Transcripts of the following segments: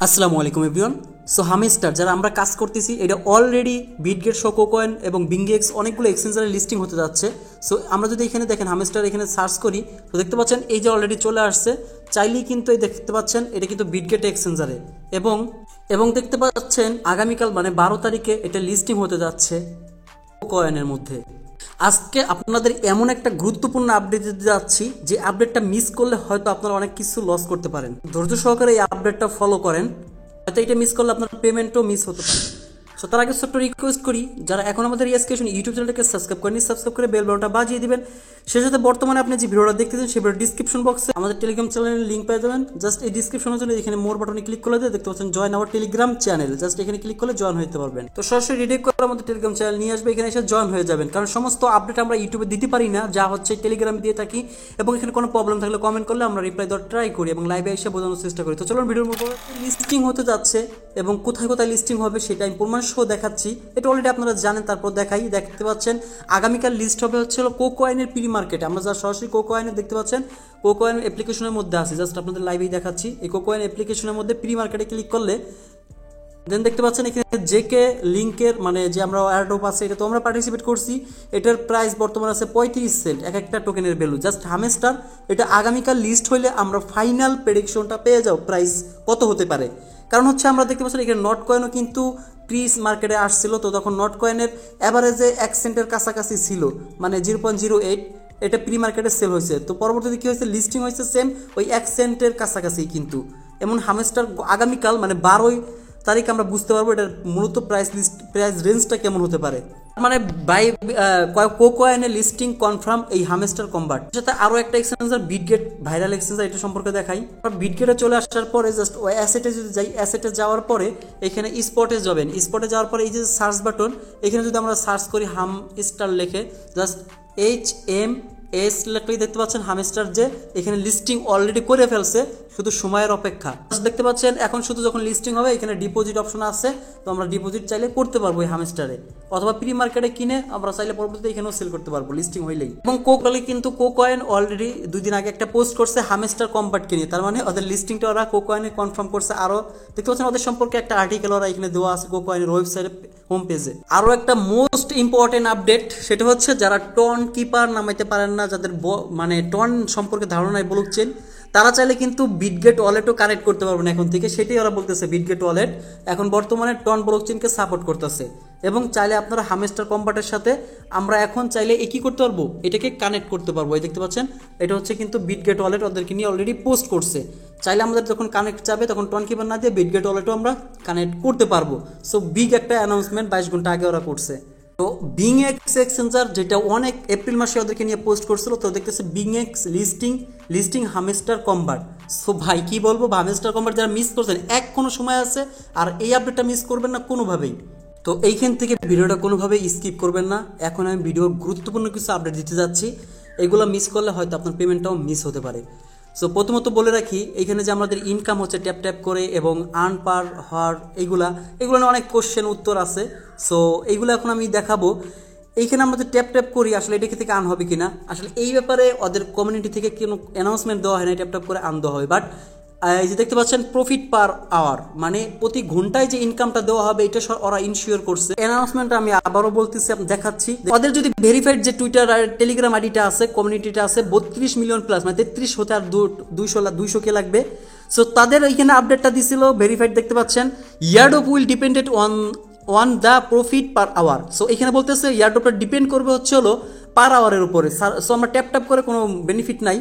আসসালামু আলাইকুম everyone. So hamster যারা আমরা কাজ করতেছি এটা অলরেডি বিটগেট শোকো কয়েন এবং বিঙ্গেক্স অনেকগুলো এক্সচেঞ্জারে লিস্টিং হতে যাচ্ছে। সো আমরা যদি এখানে দেখেন হামিস্টার এখানে সার্চ করি তো দেখতে পাচ্ছেন এই যে অলরেডি চলে আসছে। চাইলেই কিন্তু এই দেখতে পাচ্ছেন এটা কিন্তু বিটগেট এক্সচেঞ্জারে এবং এবং দেখতে পাচ্ছেন আগামীকাল মানে 12 তারিখে এটা লিস্টিং হতে যাচ্ছে কয়েনের মধ্যে। আজকে আপনাদের এমন একটা গুরুত্বপূর্ণ আপডেট দিতে যাচ্ছি যে আপডেটটা মিস করলে হয়তো আপনারা অনেক কিছু লস করতে পারেন। ধৈর্য সহকারে এই আপডেটটা ফলো করেন, হয়তো এটা মিস করলে আপনার পেমেন্টও মিস হতে পারে। সো তার আগে ছোট্ট রিকোয়েস্ট করি, যারা এখন আমাদের এসকেশন ইউটিউব চ্যানেলটাকে সাবস্ক্রাইব করেনি সাবস্ক্রাইব করে বেল বাটনটা বাজিয়ে দিবেন। সেই সাথে বর্তমানে আপনি যে ভিডিওটা দেখতেছেন সেই ভিডিওর ডিসক্রিপশন বক্সে আমাদের টেলিগ্রাম চ্যানেলের লিঙ্ক পেয়ে যাবেন। জাস্ট এই ডিসক্রিপশনের জন্য এখানে মোর বাটনে ক্লিক করলে দেখতে পাচ্ছেন join our Telegram channel, just এখানে ক্লিক করলে জয়েন হতে পারবেন। তো সরাসরি রিডাইরেক্ট করে আমাদের টেলিগ্রাম চ্যানেল নিয়ে আসবে, এখানে এসে জয়েন হয়ে যাবেন। কারণ সমস্ত আপডেট আমরা ইউটিউবে দিতে পারি না, যা হচ্ছে টেলিগ্রামে দিয়ে থাকি। এবং এখানে কোনো প্রবলেম থাকলে কমেন্ট করলে আমরা রিপ্লাই দেওয়ার ট্রাই করি এবং লাইভে এসে বোঝানোর চেষ্টা করি। তো চলুন ভিডিওর মধ্যে লিস্টিং হতে যাচ্ছে এবং কোথায় কোথায় লিস্টিং হবে সেটা আমি প্রমাণ সহ দেখাচ্ছি। এটা অলরেডি আপনারা জানেন, তারপর দেখাই। দেখতে পাচ্ছেন আগামীকাল লিস্ট হবে হচ্ছে কোকোয়েনের প্রি মার্কেটে। আমরা যা সরাসরি কোকোয়েনের দেখতে পাচ্ছেন কোকোয়েন অ্যাপ্লিকেশনের মধ্যে আছে, জাস্ট আপনাদের লাইভেই দেখাচ্ছি। এই কোকোয়েন অ্যাপ্লিকেশনের মধ্যে প্রি মার্কেটে ক্লিক করলে দেন দেখতে পাচ্ছেন এখানে জেকে লিঙ্কের মানে যে আমরা এয়ারড্রপ আছে এটা তো আমরা পার্টিসিপেট করছি। এটার প্রাইস বর্তমানে আছে 35 সেন্ট এক একটা টোকেনের ভ্যালু। জাস্ট হামেস্টার এটা আগামীকাল লিস্ট হইলে আমরা ফাইনাল প্রেডিকশনটা পেয়ে যাও প্রাইস কত হতে পারে। কারণ হচ্ছে আমরা দেখতে পাচ্ছি এখানে নট কয়েনও কিন্তু প্রিস মার্কেটে আসছিল, তো তখন নট কয়েনের অ্যাভারেজে 1 সেন্টের কাছাকাছি ছিল, মানে 0.08। এটা প্রি মার্কেটে সেল হয়েছে, তো পরবর্তীতে কি হয়েছে লিস্টিং হয়েছে সেম ওই 1 সেন্টের কাছাকাছি কিন্তু। এমন হামেস্টার আগামীকাল মানে 12 তারিখ আমরা বুঝতে পারবো এটার মূলত প্রাইস রেঞ্জটা কেমন হতে পারে। মানে বাই কোকোয়েনের লিস্টিং কনফার্ম এই হামেস্টার কম্বাট। সাথে আরো একটা এক্সচেঞ্জার বিটগেট ভাইরাল এক্সচেঞ্জার, এটা সম্পর্কে দেখাই। বিটগেটে চলে আসার পরে জাস্ট ওই অ্যাসেটে যদি যাই, অ্যাসেটে যাওয়ার পরে এখানে স্পটে যাবেন। স্পটে যাওয়ার পরে এই যে সার্চ বাটন, এখানে যদি আমরা সার্চ করি হামস্টার লেখে জাস্ট HMS লেখলেই দেখতে পাচ্ছেন হামস্টার যে এখানে লিস্টিং অলরেডি করে ফেলছে, শুধু সময়ের অপেক্ষা। দেখতে পাচ্ছেন এখন শুধু যখন লিস্টিং হবে এখানে ডিপোজিট অপশন আছে, তো আমরা ডিপোজিট চাইলে করতে পারবো এই হামস্টারে, অথবা প্রি মার্কেটে কিনে আমরা চাইলে পরবর্তীতে এখানেও সেল করতে পারবো লিস্টিং হইলেই। এবং কোকলে কিন্তু কোকয়েন অলরেডি 2 দিন আগে একটা পোস্ট করছে হামস্টার কম্বাট কিনে, তার মানে ওদের লিস্টিংটা ওরা কোকয়েনে কনফার্ম করছে। আরো দেখতে পাচ্ছেন ওদের সম্পর্কে একটা আর্টিকেল ওরা এখানে দেওয়া আছে কোকয়েনের ওয়েবসাইটে হোম পেজে। আরো একটা মোস্ট ইম্পর্টেন্ট আপডেট, সেটা হচ্ছে যারা টন কিপার নামাইতে পারেন না, যাদের মানে টন সম্পর্কে ধারণা নাই ব্লকচেন, তারা চাইলে কিন্তু বিটগেট ওয়ালেটও কানেক্ট করতে পারবেন এখন থেকে। সেটাই ওরা বলতেছে বিটগেট ওয়ালেট এখন বর্তমানে টন ব্লকচেনকে সাপোর্ট করতেছে এবং চাইলে আপনারা হামেস্টার কম্বাটের সাথে আমরা এখন চাইলে কি করতে পারবো, এটাকে কানেক্ট করতে পারবো। এই দেখতে পাচ্ছেন এটা হচ্ছে কিন্তু বিটগেট ওয়ালেট ওদেরকে নিয়ে অলরেডি পোস্ট করছে। চাইলে আমাদের যখন কানেক্ট যাবে তখন টন কিপার না দিয়ে বিটগেট ওয়ালেটও আমরা কানেক্ট করতে পারবো। সো বিগ একটা অ্যানাউন্সমেন্ট 22 ঘন্টা আগে ওরা করছে। তো বিংএক্স এক্সচেঞ্জার যেটা অনেক এপ্রিল মাসে ওদেরকে নিয়ে পোস্ট করছিল, তো দেখতেছে বিংএক্স লিস্টিং হামেস্টার কম্বাট। সো ভাই কি বলবো, হামেস্টার কম্বাট যারা মিস করছেন কোনো সময় আছে, আর এই আপডেটটা মিস করবেন না কোনোভাবেই। তো এইখান থেকে ভিডিওটা কোনোভাবেই স্কিপ করবেন না। এখন আমি ভিডিও গুরুত্বপূর্ণ কিছু আপডেট দিতে যাচ্ছি, এগুলো মিস করলে হয়তো আপনার পেমেন্টটাও মিস হতে পারে। সো প্রথমত বলে রাখি এখানে যে আমাদের ইনকাম হচ্ছে ট্যাপ ট্যাপ করে এবং আর্ন পার হার এগুলো নিয়ে অনেক কোশ্চেন উত্তর আছে। সো এইগুলো এখন আমি দেখাবো। এইখানে আমরা যে ট্যাপ ট্যাপ করি আসলে এটা থেকে আর্ন হবে কিনা, আসলে এই ব্যাপারে ওদের কমিউনিটি থেকে কোনো অ্যানাউন্সমেন্ট দেওয়া হয় না, ট্যাপ ট্যাপ করে আর্ন দেওয়া হবে। বাট এই যে দেখতে পাচ্ছেন প্রফিট পার আওয়ার মানে প্রতি ঘন্টায় যে ইনকামটা দেওয়া হবে এটা ওরা ইনশিওর করছে। অ্যানাউন্সমেন্টটা আমি আবারও বলতেছি, দেখাচ্ছি। ওদের যদি ভেরিফাইড যে টুইটার আর টেলিগ্রাম আইডিটা আছে, কমিউনিটিটা আছে 32 মিলিয়ন প্লাস, মানে 33 হতে আর 200 কে লাগবে। সো তাদের এইখানে আপডেটটা দিছিল ভেরিফাইড, দেখতে পাচ্ছেন ইয়ারডপ will depended on the profit per hour. So এখানে বলতেছে ইয়ারডপটা ডিপেন্ড করবে হচ্ছে হলো পার আওয়ারের উপরে। সো আমরা ট্যাপ ট্যাপ করে কোনো বেনিফিট নাই।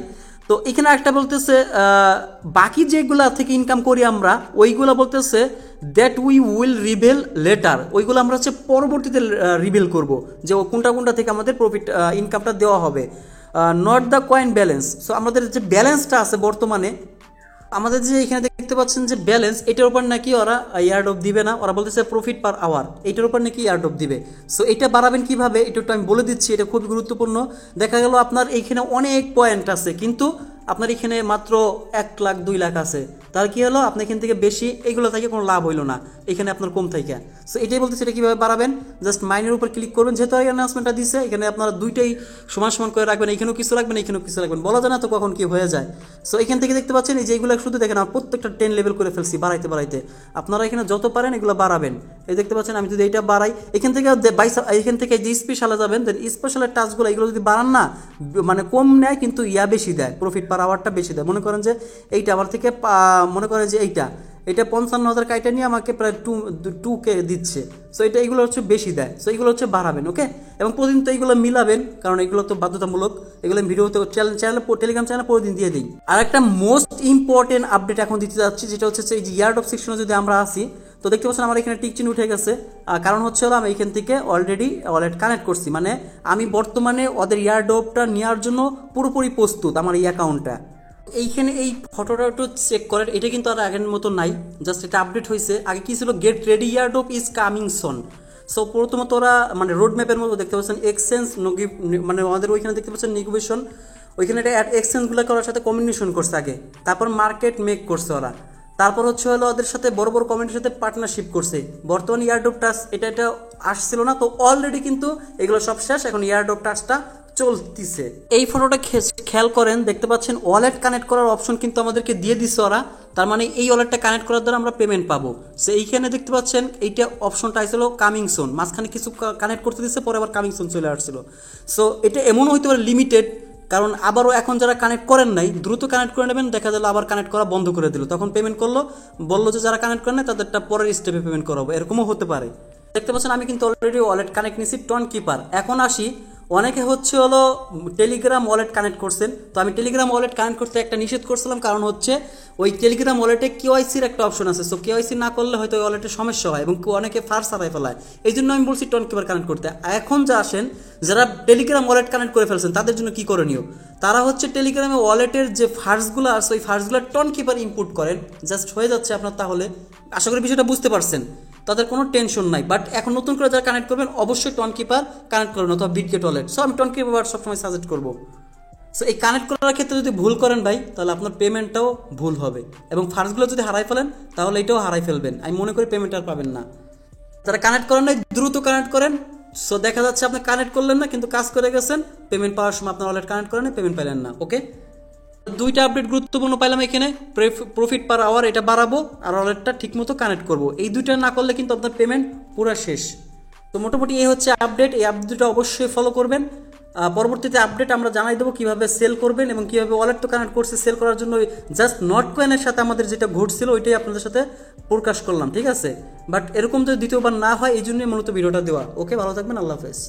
তো এখানে একটা বলতেছে বাকি যেগুলা থেকে ইনকাম করি আমরা ওইগুলা বলতেছে that we will reveal letter, ওইগুলো আমরা হচ্ছে পরবর্তীতে রিভেল করব যে কোনটা থেকে আমাদের প্রফিট ইনকামটা দেওয়া হবে, not the coin balance. So আমাদের যে ব্যালেন্সটা আছে বর্তমানে আমাদের যে এখানে দেখতে পাচ্ছেন যে ব্যালেন্স, এটার উপর নাকি ওরা ইয়ারডপ দিবে না, ওরা বলতেছে প্রফিট পার আওয়ার, এটার উপর নাকি ইয়ারডপ দিবে। সো এটা বাড়াবেন কিভাবে এটা একটু আমি বলে দিচ্ছি, এটা খুবই গুরুত্বপূর্ণ। দেখা গেল আপনার এইখানে অনেক পয়েন্ট আছে কিন্তু আপনার এখানে মাত্র 1 লাখ 2 লাখ আছে, তার কি হলো, আপনি এখান থেকে বেশি এইগুলো থেকে কোনো লাভ হইলো না, এখানে আপনার কম থাকে। সো এটাই বলতেছি, এটা কীভাবে বাড়াবেন, জাস্ট মাইনের উপর ক্লিক করবেন, যেহেতু অ্যানাউন্সমেন্টটা দিচ্ছে এখানে আপনারা দুইটাই সমান সমান করে রাখবেন, এখানেও কিছু রাখবেন এখানেও কিছু রাখবেন, বলা যায় না তো কখন কি হয়ে যায়। সো এখান থেকে দেখতে পাচ্ছেন এই যে এইগুলো শুধু দেখেন আমার প্রত্যেকটা 10 লেভেল করে ফেলছি বাড়াইতে বাড়াইতে। আপনারা এখানে যত পারেন এগুলো বাড়াবেন। এই দেখতে পাচ্ছেন আমি যদি এইটা বাড়াই, এখান থেকে এখান থেকে যে স্পেশালে যাবেন, দেন স্পেশালের টাচগুলো এগুলো যদি বাড়ান না, মানে কম নেয় কিন্তু বেশি দেয়, প্রফিট পার আওয়ারটা বেশি দেয়। মনে করেন যে এইটা আমার থেকে মনে করেন যে এটা 55,000 কাইটা নিয়ে আমাকে প্রায় 2K দিচ্ছে। সো এইগুলো হচ্ছে বেশি দেয়। সো এইগুলো হচ্ছে বাড়াবেন, ওকে। এবং প্রতিদিন তো এইগুলো মিলাবেন, কারণ এগুলো তো বাধ্যতামূলক, এগুলো ভিডিওতে টেলিগ্রাম চ্যানেলে প্রতিদিন দিয়ে দিই। আর একটা মোস্ট ইম্পর্টেন্ট আপডেট এখন দিতে যাচ্ছি, যেটা হচ্ছে এই যে ইয়ারড্রপ সেকশনে যদি আমরা আসি, তো দেখতে পাচ্ছেন আমার এখানে টিক চিহ্ন উঠে গেছে। কারণ হচ্ছে হলো আমি এখান থেকে অলরেডি ওয়ালেট কানেক্ট করছি, মানে আমি বর্তমানে ওদের ইয়ারড্রপটা নেওয়ার জন্য পুরোপুরি প্রস্তুত আমার এই অ্যাকাউন্টটা। এইখানে এই ফটোটা একটু চেক করেন, এটা কিন্তু আর আগের মতো নাই, জাস্ট এটা আপডেট হয়েছে। আগে কি ছিল, get ready airdrop is coming soon. So প্রথমত ওরা মানে রোড ম্যাপের মতো দেখতে পাচ্ছেন এক্সচেঞ্জ, মানে আমাদের ওইখানে দেখতে পাচ্ছেন নেগোভিয়েশন, ওইখানে এটা এক্সচেঞ্জগুলো করার সাথে কম্বিনেশন করছে আগে, তারপর মার্কেট মেক করছে ওরা, তারপর হচ্ছে হলো ওদের সাথে বড় বড় কমিউনিটির সাথে পার্টনারশিপ করছে। বর্তমানে ইয়ারড্রপ টাচ এটা আসছিল না, তো অলরেডি কিন্তু এগুলো সব শেষ, এখন ইয়ারড্রপ টাচটা চলতিছে। এই ফটোটা খেয়াল করেন, দেখতে পাচ্ছেন ওয়ালেট কানেক্ট করার অপশন কিন্তু আমাদেরকে দিয়ে দিচ্ছে ওরা, তার মানে এই ওয়ালেটটা কানেক্ট করার দ্বারা আমরা পেমেন্ট পাবো। সো এইখানে দেখতে পাচ্ছেন এইটা অপশনটা আসছিল কামিং সোন, মাঝখানে কিছু কানেক্ট করতে দিচ্ছে, পরে আবার কামিং সোন চলে আসছিল। সো এটা এমনও হইতে পারে লিমিটেড, কারণ আবারও এখন যারা কানেক্ট করেন নাই দ্রুত কানেক্ট করে নেবেন, দেখা গেল আবার কানেক্ট করা বন্ধ করে দিল, তখন পেমেন্ট করলো, বললো যে যারা কানেক্ট করেন নাই তাদেরটা পরের স্টেপে পেমেন্ট করাবো, এরকমও হতে পারে। দেখতে পাচ্ছেন আমি কিন্তু অলরেডি ওয়ালেট কানেক্ট নিয়েছি টন কিপার। এখন আসি, অনেকে হচ্ছে হলো টেলিগ্রাম ওয়ালেট কানেক্ট করছেন, তো আমি টেলিগ্রাম ওয়ালেট কানেক্ট করতে একটা নিষেধ করছিলাম, কারণ হচ্ছে ওই টেলিগ্রাম ওয়ালেটে কেওয়াইসির একটা অপশন আছে। সো কেওয়াইসি না করলে হয়তো ওই ওয়ালেটের সমস্যা হয় এবং অনেকে ফার্স হারাই ফেলায়, এই জন্য আমি বলছি টন কিপার কানেক্ট করতে। এখন যা আসেন, যারা টেলিগ্রাম ওয়ালেট কানেক্ট করে ফেলছেন তাদের জন্য কি করণীয়, তারা হচ্ছে টেলিগ্রামে ওয়ালেটের যে ফার্সগুলো আছে ওই ফার্সগুলো টন কিপার ইনপুট করেন, জাস্ট হয়ে যাচ্ছে আপনার। তাহলে আশা করি বিষয়টা বুঝতে পারছেন, তাদের কোনো টেনশন নাই। বাট এখন নতুন করে যারা কানেক্ট করবেন অবশ্যই টন কিপার কানেক্ট করবেন অথবা বিটগেট ওয়ালেট। সো আমি টন কিপার সবসময় সাজেস্ট করবো। সো এই কানেক্ট করার ক্ষেত্রে যদি ভুল করেন ভাই, তাহলে আপনার পেমেন্টটাও ভুল হবে, এবং ফার্স্টগুলো যদি হারাই ফেলেন তাহলে এটাও হারাই ফেলবেন, আমি মনে করি পেমেন্ট আর পাবেন না। যারা কানেক্ট করেন নাই দ্রুত কানেক্ট করেন। সো দেখা যাচ্ছে আপনি কানেক্ট করলেন না কিন্তু কাজ করে গেছেন, পেমেন্ট পাওয়ার সময় আপনার ওয়ালেট কানেক্ট করেন, পেমেন্ট পেলেন না। ওকে, দুইটা আপডেট গুরুত্বপূর্ণ পাইলাম এখানে, প্রফিট পার আওয়ার এটা বাড়াবো আর ওয়ালেটটা ঠিকমতো কানেক্ট করবো, এই দুইটা না করলে কিন্তু আপনার পেমেন্ট পুরো শেষ। তো মোটামুটি এই হচ্ছে আপডেট, এই আপডেটটা অবশ্যই ফলো করবেন। পরবর্তীতে আপডেট আমরা জানাই দেবো কীভাবে সেল করবেন এবং কীভাবে ওয়ালেট তো কানেক্ট করছে সেল করার জন্য। জাস্ট নট কয়েনের সাথে আমাদের যেটা ঘটছিল ওইটাই আপনাদের সাথে প্রকাশ করলাম, ঠিক আছে। বাট এরকম যদি দ্বিতীয়বার না হয় এই জন্যই মূলত ভিডিওটা দেওয়া। ওকে, ভালো থাকবেন, আল্লাহ হাফেজ।